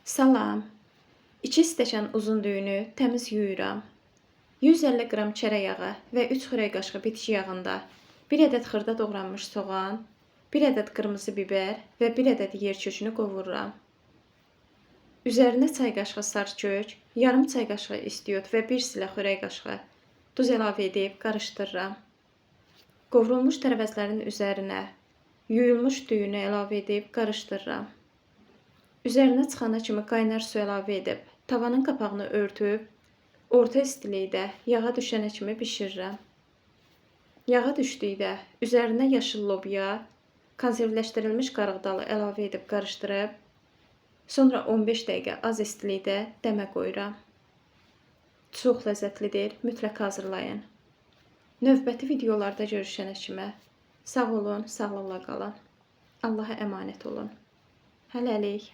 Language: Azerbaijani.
Salam. 2 stəkan uzun düyünü təmiz yuyuram. 150 qram çərək yağı və 3 xörək qaşığı bitki yağında 1 ədəd xırda doğranmış soğan, 1 ədəd qırmızı biber və 1 ədəd yer kökünü qovururam. Üzərinə çay qaşığı sarı kök, yarım çay qaşığı istiot və 1 silə xörək qaşığı duz əlavə edib qarışdırıram. Qovrulmuş tərəvəzlərin üzərinə yuyulmuş düyünü əlavə edib qarışdırıram. Üzərinə çıxana kimi qaynar su əlavə edib tavanın qapağını örtüb, orta istilikdə yağa düşənə kimi bişirirəm. Yağa düşdükdə üzərinə yaşıl lobya, konservləşdirilmiş qarğıdalı əlavə edib qarışdırıb, sonra 15 dəqiqə az istilikdə dəmə qoyuram. Çox ləzzətlidir, mütləq hazırlayın. Növbəti videolarda görüşənə kimi sağ olun, sağlıqla qalın. Allaha əmanət olun. Hələlik.